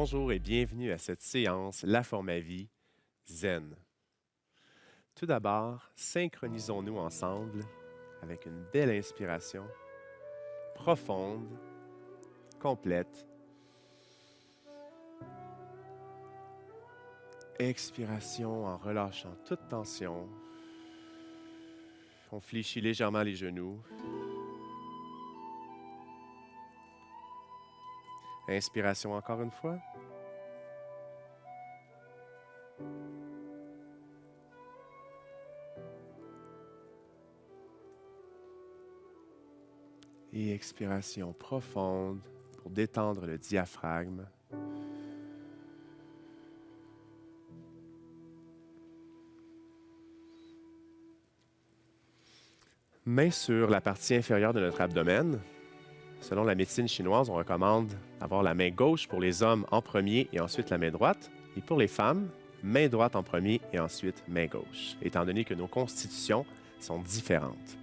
Bonjour et bienvenue à cette séance La forme à vie Zen. Tout d'abord, synchronisons-nous ensemble avec une belle inspiration profonde, complète. Expiration en relâchant toute tension. On fléchit légèrement les genoux. Inspiration encore une fois. Et expiration profonde pour détendre le diaphragme. Main sur la partie inférieure de notre abdomen. Selon la médecine chinoise, on recommande d'avoir la main gauche pour les hommes en premier et ensuite la main droite. Et pour les femmes, main droite en premier et ensuite main gauche, étant donné que nos constitutions sont différentes.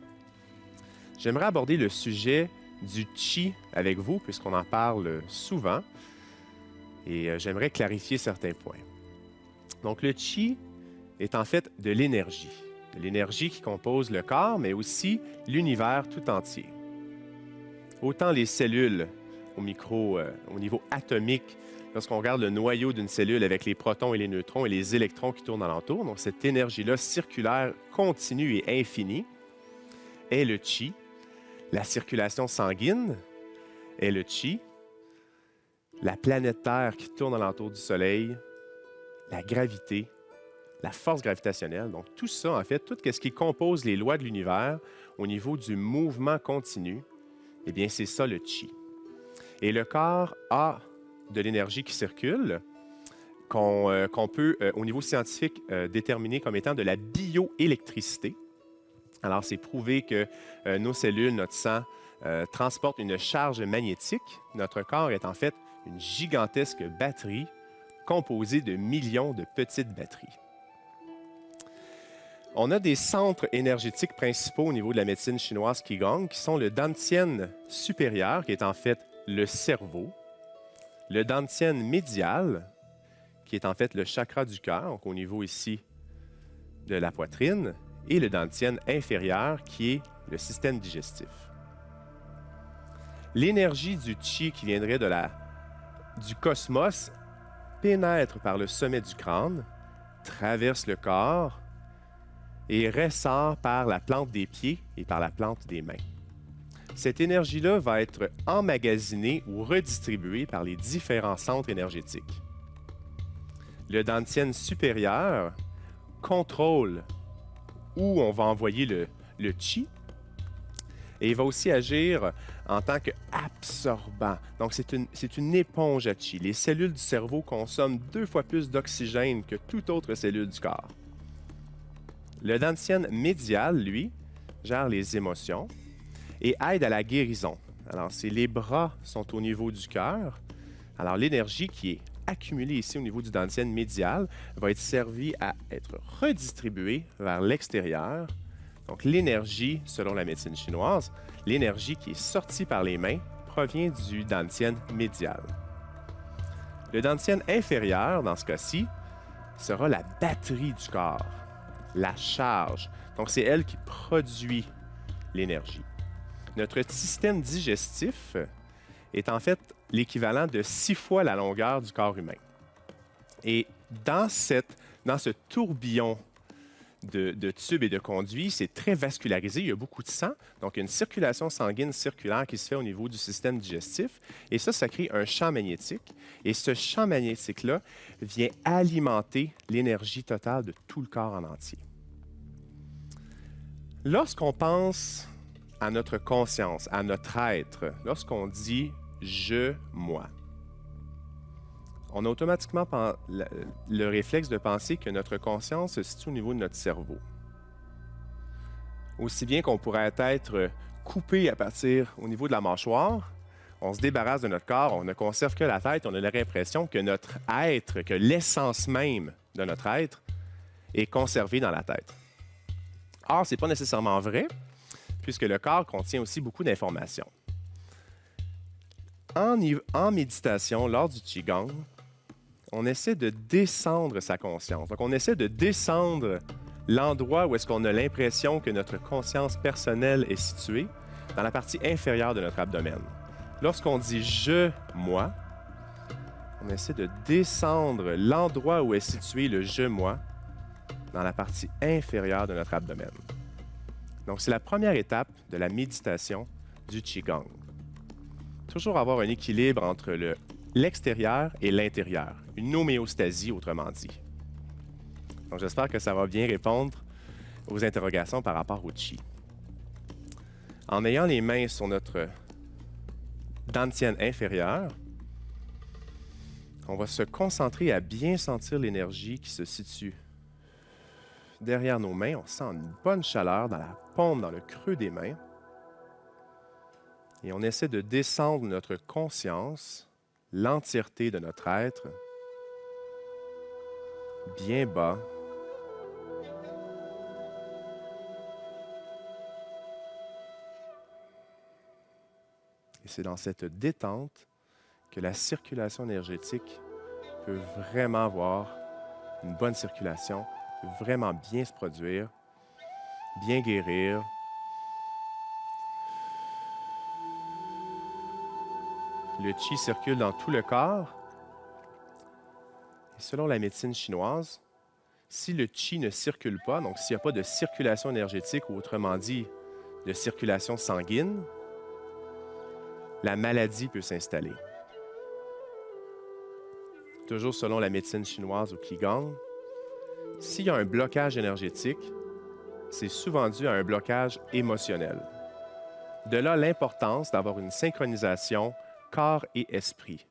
J'aimerais aborder le sujet du Qi avec vous, puisqu'on en parle souvent, et j'aimerais clarifier certains points. Donc, le Qi est en fait de l'énergie qui compose le corps, mais aussi l'univers tout entier. Autant les cellules au niveau atomique, lorsqu'on regarde le noyau d'une cellule avec les protons et les neutrons et les électrons qui tournent alentour, donc cette énergie-là circulaire continue et infinie, est le Qi. La circulation sanguine est le Qi. La planète Terre qui tourne alentour du Soleil, la gravité, la force gravitationnelle. Donc tout ça, en fait, tout ce qui compose les lois de l'univers au niveau du mouvement continu, eh bien, c'est ça le Qi. Et le corps a de l'énergie qui circule, qu'on peut, au niveau scientifique, déterminer comme étant de la bioélectricité. Alors, c'est prouvé que nos cellules, notre sang, transportent une charge magnétique. Notre corps est en fait une gigantesque batterie composée de millions de petites batteries. On a des centres énergétiques principaux au niveau de la médecine chinoise Qigong, qui sont le Dantian supérieur, qui est en fait le cerveau, le Dantian médial, qui est en fait le chakra du cœur, donc au niveau ici de la poitrine, et le Dantian inférieur, qui est le système digestif. L'énergie du Qi qui viendrait du cosmos pénètre par le sommet du crâne, traverse le corps et ressort par la plante des pieds et par la plante des mains. Cette énergie-là va être emmagasinée ou redistribuée par les différents centres énergétiques. Le Dantian supérieur contrôle où on va envoyer le Qi et il va aussi agir en tant qu'absorbant. Donc, c'est une éponge à Qi. Les cellules du cerveau consomment 2 fois plus d'oxygène que toute autre cellule du corps. Le Dantian médial, lui, gère les émotions et aide à la guérison. Alors, les bras sont au niveau du cœur. Alors, l'énergie qui est accumulée ici au niveau du Dantian médial va être servie à être redistribuée vers l'extérieur. Donc, l'énergie, selon la médecine chinoise, l'énergie qui est sortie par les mains provient du Dantian médial. Le Dantian inférieur, dans ce cas-ci, sera la batterie du corps, la charge. Donc, c'est elle qui produit l'énergie. Notre système digestif est en fait l'équivalent de 6 fois la longueur du corps humain. Et dans ce tourbillon de tubes et de conduits, c'est très vascularisé, il y a beaucoup de sang, donc il y a une circulation sanguine circulaire qui se fait au niveau du système digestif, et ça crée un champ magnétique, et ce champ magnétique-là vient alimenter l'énergie totale de tout le corps en entier. Lorsqu'on pense à notre conscience, à notre être, lorsqu'on dit « je, moi », on a automatiquement le réflexe de penser que notre conscience se situe au niveau de notre cerveau. Aussi bien qu'on pourrait être coupé à partir au niveau de la mâchoire, on se débarrasse de notre corps, on ne conserve que la tête, on a l'impression que notre être, que l'essence même de notre être est conservée dans la tête. Or, ce n'est pas nécessairement vrai, puisque le corps contient aussi beaucoup d'informations. En méditation, lors du Qigong, on essaie de descendre sa conscience. Donc, on essaie de descendre l'endroit où est-ce qu'on a l'impression que notre conscience personnelle est située, dans la partie inférieure de notre abdomen. Lorsqu'on dit « je »,« moi », on essaie de descendre l'endroit où est situé le « je »,« moi » dans la partie inférieure de notre abdomen. Donc, c'est la première étape de la méditation du Qigong. Toujours avoir un équilibre entre l'extérieur et l'intérieur, une homéostasie autrement dit. Donc, j'espère que ça va bien répondre aux interrogations par rapport au Qi. En ayant les mains sur notre dantienne inférieure, on va se concentrer à bien sentir l'énergie qui se situe derrière nos mains. On sent une bonne chaleur dans la paume, dans le creux des mains. Et on essaie de descendre notre conscience, l'entièreté de notre être, bien bas. Et c'est dans cette détente que la circulation énergétique peut vraiment avoir une bonne circulation, peut vraiment bien se produire, bien guérir. Le Qi circule dans tout le corps. Et selon la médecine chinoise, si le Qi ne circule pas, donc s'il n'y a pas de circulation énergétique, ou autrement dit, de circulation sanguine, la maladie peut s'installer. Toujours selon la médecine chinoise au Qigong, s'il y a un blocage énergétique, c'est souvent dû à un blocage émotionnel. De là l'importance d'avoir une synchronisation corps et esprit,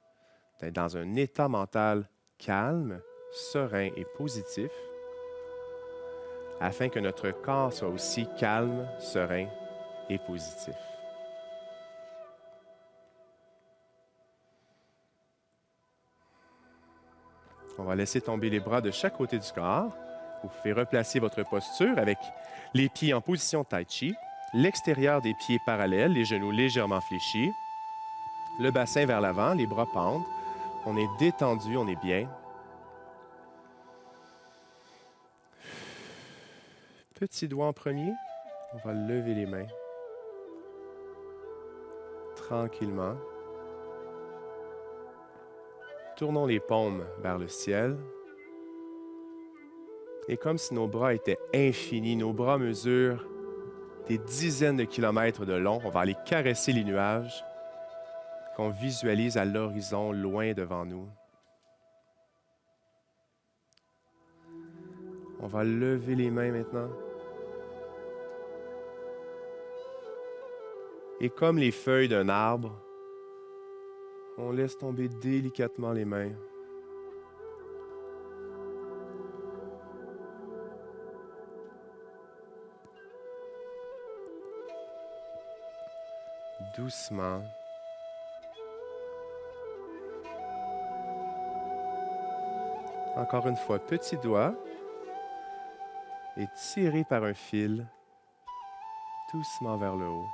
d'être dans un état mental calme, serein et positif, afin que notre corps soit aussi calme, serein et positif. On va laisser tomber les bras de chaque côté du corps. Vous pouvez replacer votre posture avec les pieds en position Tai Chi, l'extérieur des pieds parallèles, les genoux légèrement fléchis, le bassin vers l'avant, les bras pendent. On est détendu, on est bien. Petit doigt en premier, on va lever les mains. Tranquillement. Tournons les paumes vers le ciel. Et comme si nos bras étaient infinis, nos bras mesurent des dizaines de kilomètres de long, on va aller caresser les nuages qu'on visualise à l'horizon, loin devant nous. On va lever les mains maintenant. Et comme les feuilles d'un arbre, on laisse tomber délicatement les mains. Doucement. Encore une fois, petit doigt. Et tiré par un fil, doucement vers le haut.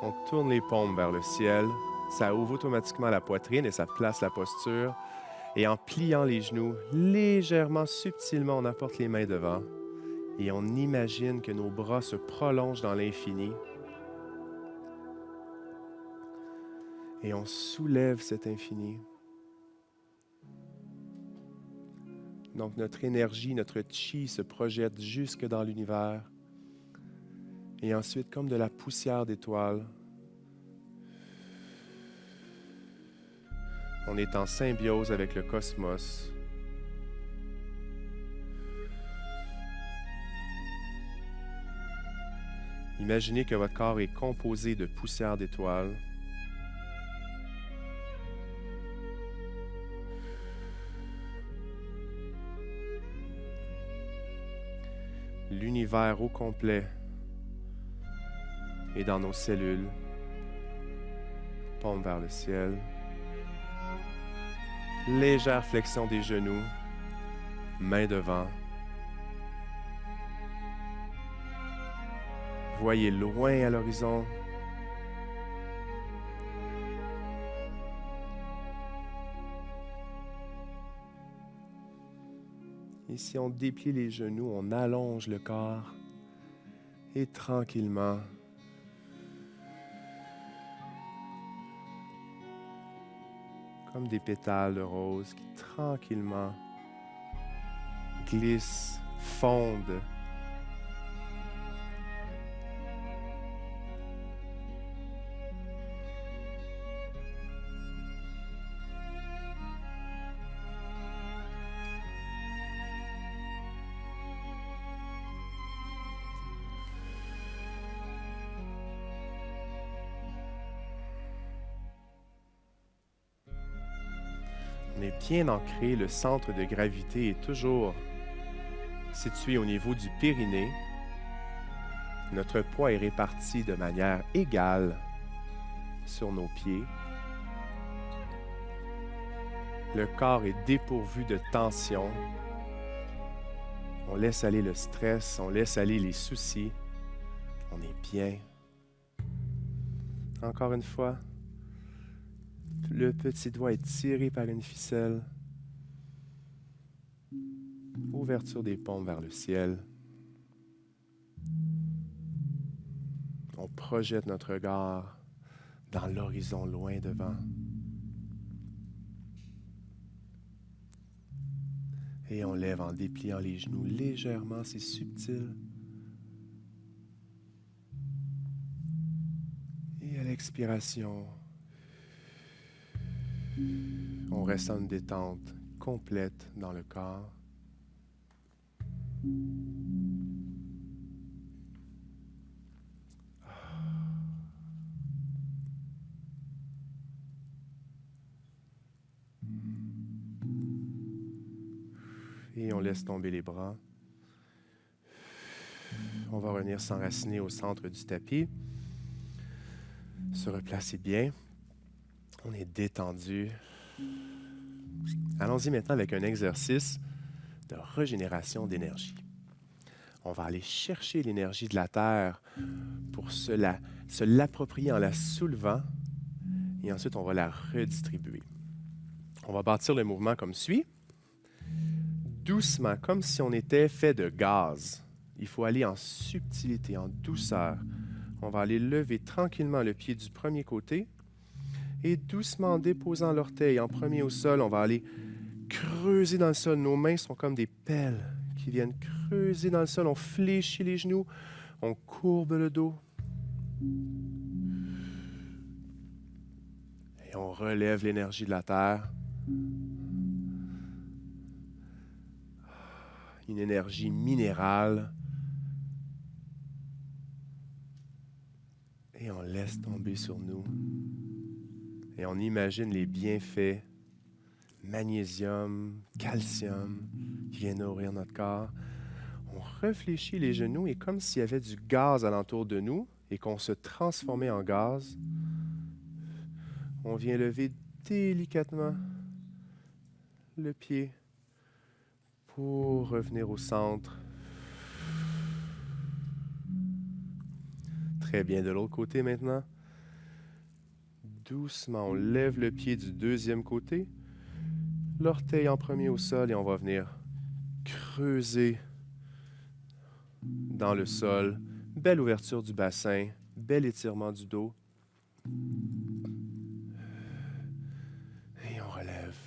On tourne les paumes vers le ciel. Ça ouvre automatiquement la poitrine et ça place la posture. Et en pliant les genoux, légèrement, subtilement, on apporte les mains devant. Et on imagine que nos bras se prolongent dans l'infini. Et on soulève cet infini. Donc notre énergie, notre Qi se projette jusque dans l'univers. Et ensuite, comme de la poussière d'étoiles, on est en symbiose avec le cosmos. Imaginez que votre corps est composé de poussière d'étoiles. L'univers au complet est dans nos cellules. Paume vers le ciel. Légère flexion des genoux, main devant. Voyez loin à l'horizon. Ici, on déplie les genoux, on allonge le corps et tranquillement, comme des pétales de rose qui tranquillement glissent, fondent. On est bien ancré, le centre de gravité est toujours situé au niveau du périnée. Notre poids est réparti de manière égale sur nos pieds. Le corps est dépourvu de tension. On laisse aller le stress, on laisse aller les soucis. On est bien. Encore une fois. Le petit doigt est tiré par une ficelle. Ouverture des paumes vers le ciel. On projette notre regard dans l'horizon loin devant. Et on lève en dépliant les genoux légèrement, c'est subtil. Et à l'expiration, on ressent une détente complète dans le corps. Et on laisse tomber les bras. On va revenir s'enraciner au centre du tapis. Se replacer bien. On est détendu. Allons-y maintenant avec un exercice de régénération d'énergie. On va aller chercher l'énergie de la Terre pour se l'approprier en la soulevant et ensuite on va la redistribuer. On va bâtir le mouvement comme suit. Doucement, comme si on était fait de gaz. Il faut aller en subtilité, en douceur. On va aller lever tranquillement le pied du premier côté et doucement en déposant l'orteil en premier au sol, on va aller creuser dans le sol. Nos mains sont comme des pelles qui viennent creuser dans le sol. On fléchit les genoux, on courbe le dos. Et on relève l'énergie de la terre. Une énergie minérale. Et on laisse tomber sur nous. Et on imagine les bienfaits, magnésium, calcium, qui viennent nourrir notre corps. On réfléchit les genoux et comme s'il y avait du gaz alentour de nous et qu'on se transformait en gaz, on vient lever délicatement le pied pour revenir au centre. Très bien, de l'autre côté maintenant. Doucement, on lève le pied du deuxième côté. L'orteil en premier au sol et on va venir creuser dans le sol. Belle ouverture du bassin, bel étirement du dos. Et on relève.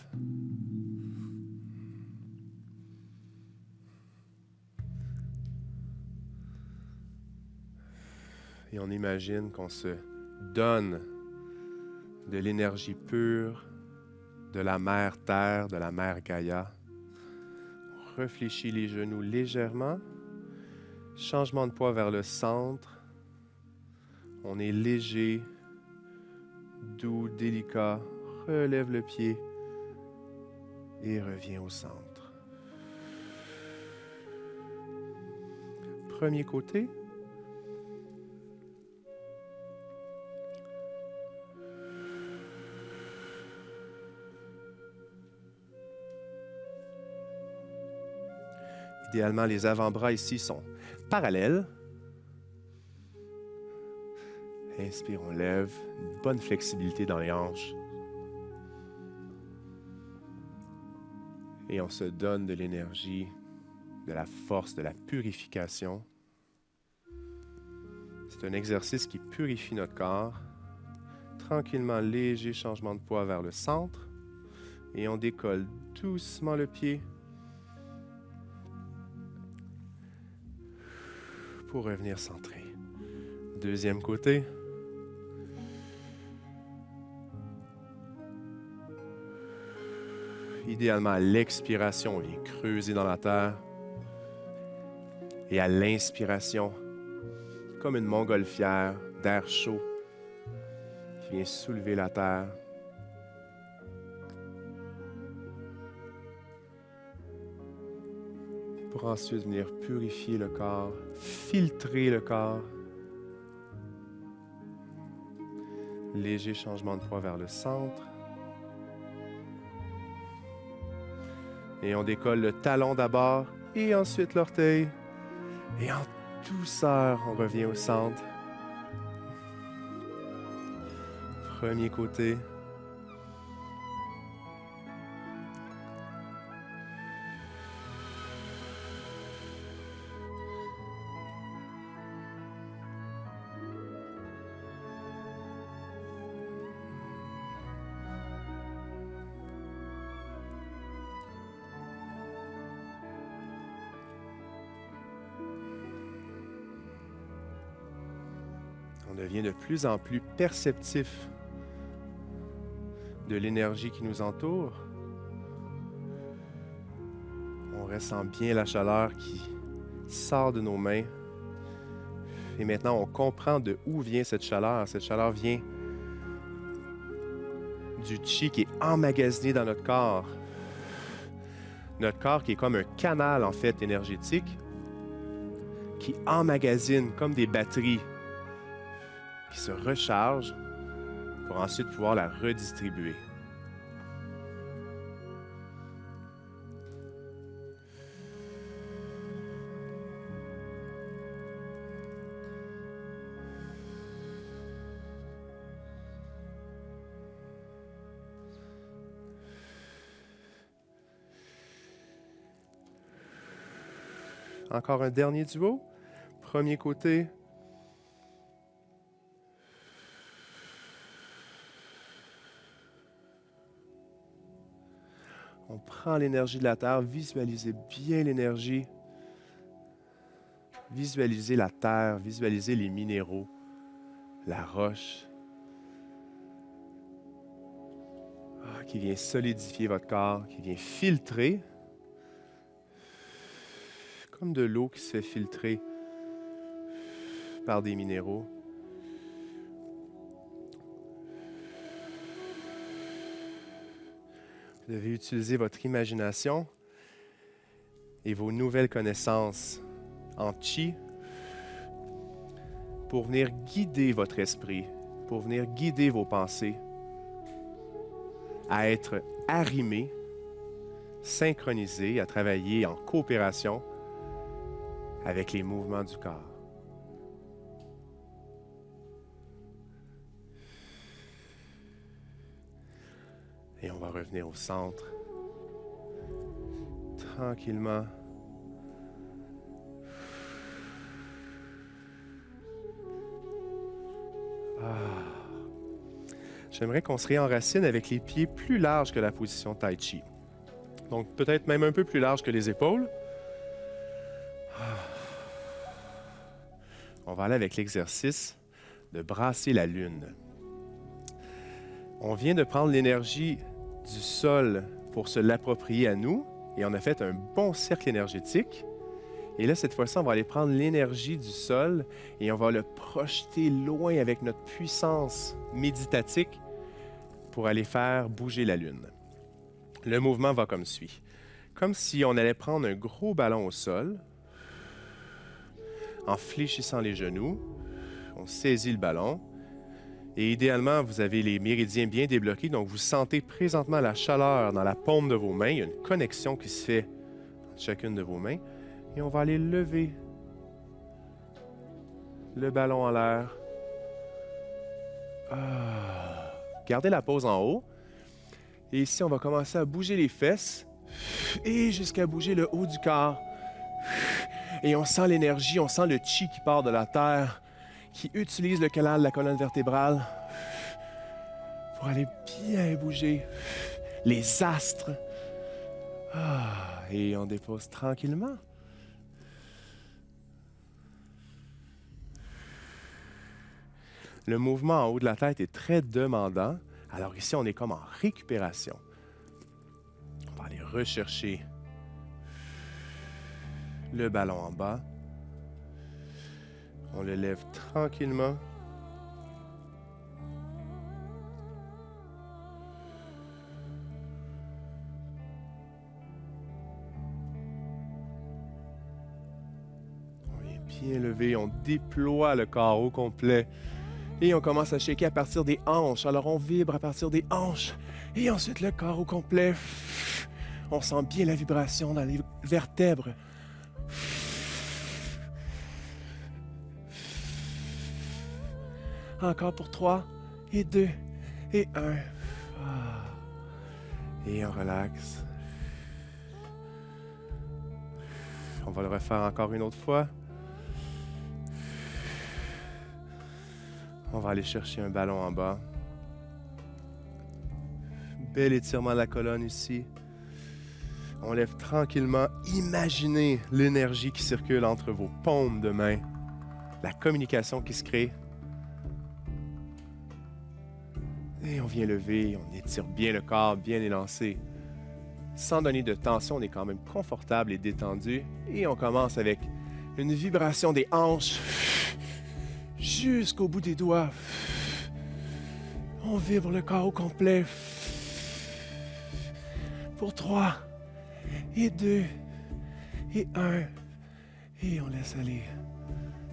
Et on imagine qu'on se donne de l'énergie pure de la mère Terre, de la mère Gaïa. On réfléchit les genoux légèrement. Changement de poids vers le centre. On est léger, doux, délicat. Relève le pied et revient au centre. Premier côté. Idéalement, les avant-bras ici sont parallèles. Inspire, on lève. Une bonne flexibilité dans les hanches. Et on se donne de l'énergie de la force, de la purification. C'est un exercice qui purifie notre corps. Tranquillement, léger changement de poids vers le centre. Et on décolle doucement le pied pour revenir centré. Deuxième côté. Idéalement, à l'expiration, on vient creuser dans la terre. Et à l'inspiration, comme une montgolfière d'air chaud qui vient soulever la terre. Pour ensuite venir purifier le corps, filtrer le corps. Léger changement de poids vers le centre. Et on décolle le talon d'abord et ensuite l'orteil. Et en douceur, on revient au centre. Premier côté. On devient de plus en plus perceptif de l'énergie qui nous entoure. On ressent bien la chaleur qui sort de nos mains. Et maintenant, on comprend de où vient cette chaleur. Cette chaleur vient du chi qui est emmagasiné dans notre corps. Notre corps qui est comme un canal, en fait, énergétique, qui emmagasine comme des batteries, qui se recharge pour ensuite pouvoir la redistribuer. Encore un dernier duo. Premier côté. On prend l'énergie de la Terre, visualisez bien l'énergie. Visualisez la Terre, visualisez les minéraux, la roche, qui vient solidifier votre corps, qui vient filtrer, comme de l'eau qui se fait filtrer par des minéraux. Vous devez utiliser votre imagination et vos nouvelles connaissances en chi pour venir guider votre esprit, pour venir guider vos pensées à être arrimés, synchronisés, à travailler en coopération avec les mouvements du corps. Et on va revenir au centre, tranquillement. J'aimerais qu'on se réenracine avec les pieds plus larges que la position Tai Chi. Donc peut-être même un peu plus large que les épaules. On va aller avec l'exercice de brasser la lune. On vient de prendre l'énergie du sol pour se l'approprier à nous et on a fait un bon cercle énergétique. Et là, cette fois-ci, on va aller prendre l'énergie du sol et on va le projeter loin avec notre puissance méditatique pour aller faire bouger la lune. Le mouvement va comme suit. Comme si on allait prendre un gros ballon au sol, en fléchissant les genoux, on saisit le ballon. Et idéalement, vous avez les méridiens bien débloqués, donc vous sentez présentement la chaleur dans la paume de vos mains. Il y a une connexion qui se fait entre chacune de vos mains. Et on va aller lever le ballon en l'air. Gardez la pose en haut. Et ici, on va commencer à bouger les fesses et jusqu'à bouger le haut du corps. Et on sent l'énergie, on sent le chi qui part de la terre, qui utilise le canal de la colonne vertébrale pour aller bien bouger les astres. Et on dépose tranquillement. Le mouvement en haut de la tête est très demandant. Alors ici, on est comme en récupération. On va aller rechercher le ballon en bas. On le lève tranquillement. On vient bien lever, on déploie le corps au complet. Et on commence à shaker à partir des hanches. Alors on vibre à partir des hanches. Et ensuite le corps au complet. On sent bien la vibration dans les vertèbres. Encore pour 3, et 2, et 1. Et on relaxe. On va le refaire encore une autre fois. On va aller chercher un ballon en bas. Bel étirement de la colonne ici. On lève tranquillement. Imaginez l'énergie qui circule entre vos paumes de main. La communication qui se crée. Et on vient lever, on étire bien le corps, bien élancé. Sans donner de tension, on est quand même confortable et détendu. Et on commence avec une vibration des hanches jusqu'au bout des doigts. On vibre le corps au complet. Pour 3, et 2, et 1. Et on laisse aller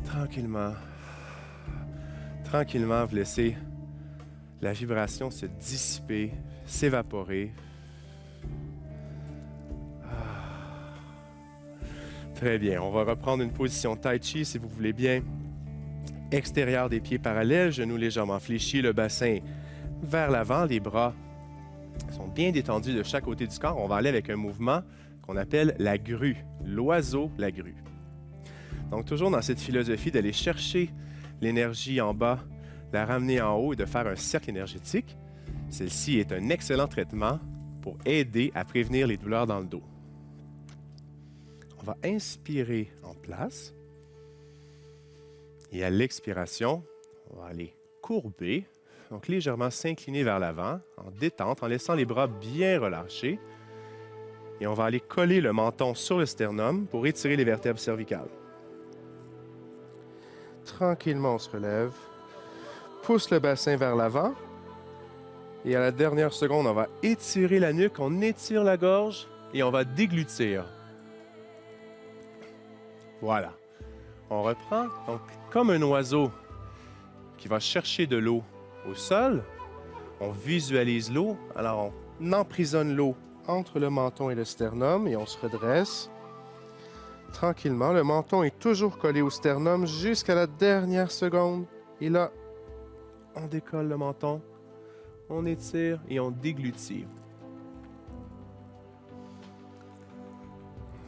tranquillement. Tranquillement, vous laissez la vibration se dissiper, s'évaporer. Très bien, on va reprendre une position Tai Chi si vous voulez bien. Extérieur des pieds parallèles, genoux légèrement fléchis, le bassin vers l'avant, les bras sont bien détendus de chaque côté du corps. On va aller avec un mouvement qu'on appelle la grue, l'oiseau, la grue. Donc toujours dans cette philosophie d'aller chercher l'énergie en bas, la ramener en haut et de faire un cercle énergétique. Celle-ci est un excellent traitement pour aider à prévenir les douleurs dans le dos. On va inspirer en place. Et à l'expiration, on va aller courber, donc légèrement s'incliner vers l'avant, en détente, en laissant les bras bien relâchés. Et on va aller coller le menton sur le sternum pour étirer les vertèbres cervicales. Tranquillement, on se relève, pousse le bassin vers l'avant. Et à la dernière seconde, on va étirer la nuque, on étire la gorge et on va déglutir. Voilà. On reprend, donc, comme un oiseau qui va chercher de l'eau au sol, on visualise l'eau, alors on emprisonne l'eau entre le menton et le sternum et on se redresse. Tranquillement, le menton est toujours collé au sternum jusqu'à la dernière seconde. Et là, on décolle le menton, on étire et on déglutit.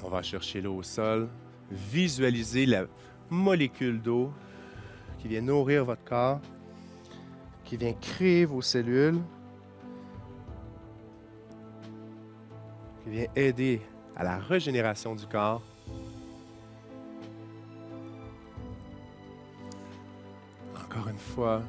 On va chercher l'eau au sol, visualiser la molécule d'eau qui vient nourrir votre corps, qui vient créer vos cellules, qui vient aider à la régénération du corps. Encore une fois.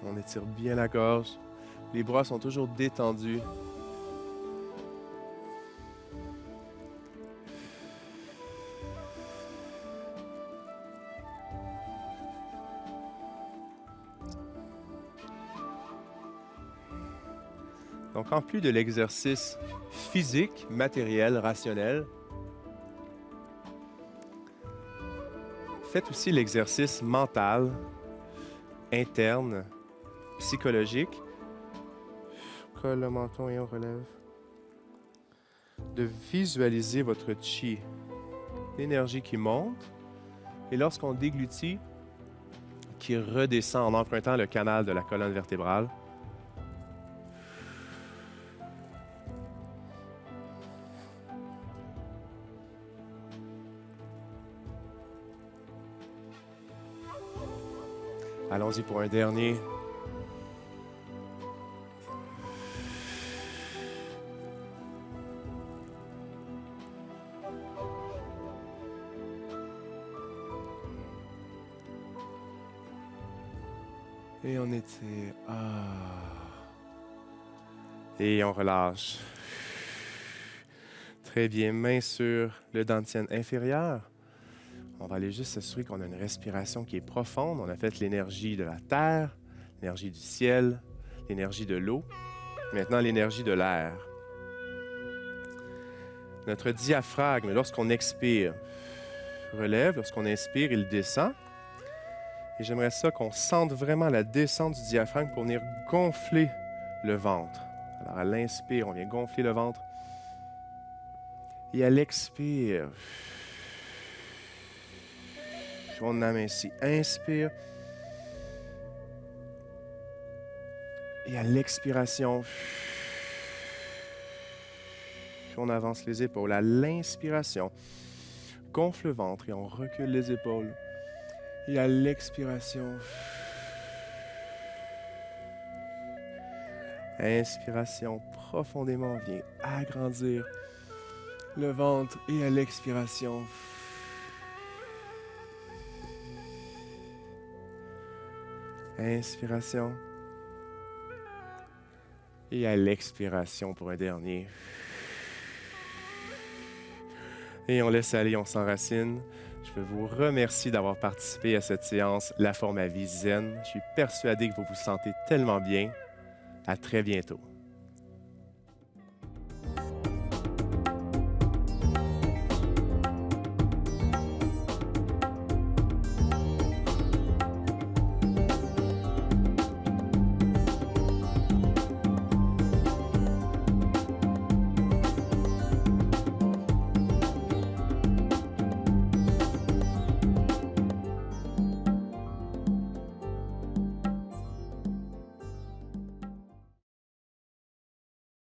On étire bien la gorge. Les bras sont toujours détendus. Donc, en plus de l'exercice physique, matériel, rationnel, faites aussi l'exercice mental, interne, psychologique. Colle le menton et on relève. De visualiser votre chi, l'énergie qui monte, et lorsqu'on déglutit, qui redescend en empruntant le canal de la colonne vertébrale. Allons-y pour un dernier. Et on étire. Et on relâche. Très bien. Main sur le dantian inférieur. On va aller juste s'assurer qu'on a une respiration qui est profonde. On a fait l'énergie de la terre, l'énergie du ciel, l'énergie de l'eau. Maintenant, l'énergie de l'air. Notre diaphragme, lorsqu'on expire, relève. Lorsqu'on inspire, il descend. Et j'aimerais ça qu'on sente vraiment la descente du diaphragme pour venir gonfler le ventre. Alors, à l'inspire, on vient gonfler le ventre. Et à l'expire, on amincit. Inspire. Et à l'expiration, on avance les épaules. À l'inspiration, gonfle le ventre et on recule les épaules. Et à l'expiration, inspiration, profondément, vient agrandir le ventre. Et à l'expiration, inspiration. Et à l'expiration pour un dernier. Et on laisse aller, on s'enracine. Je vous remercie d'avoir participé à cette séance La forme à vie zen. Je suis persuadé que vous vous sentez tellement bien. À très bientôt.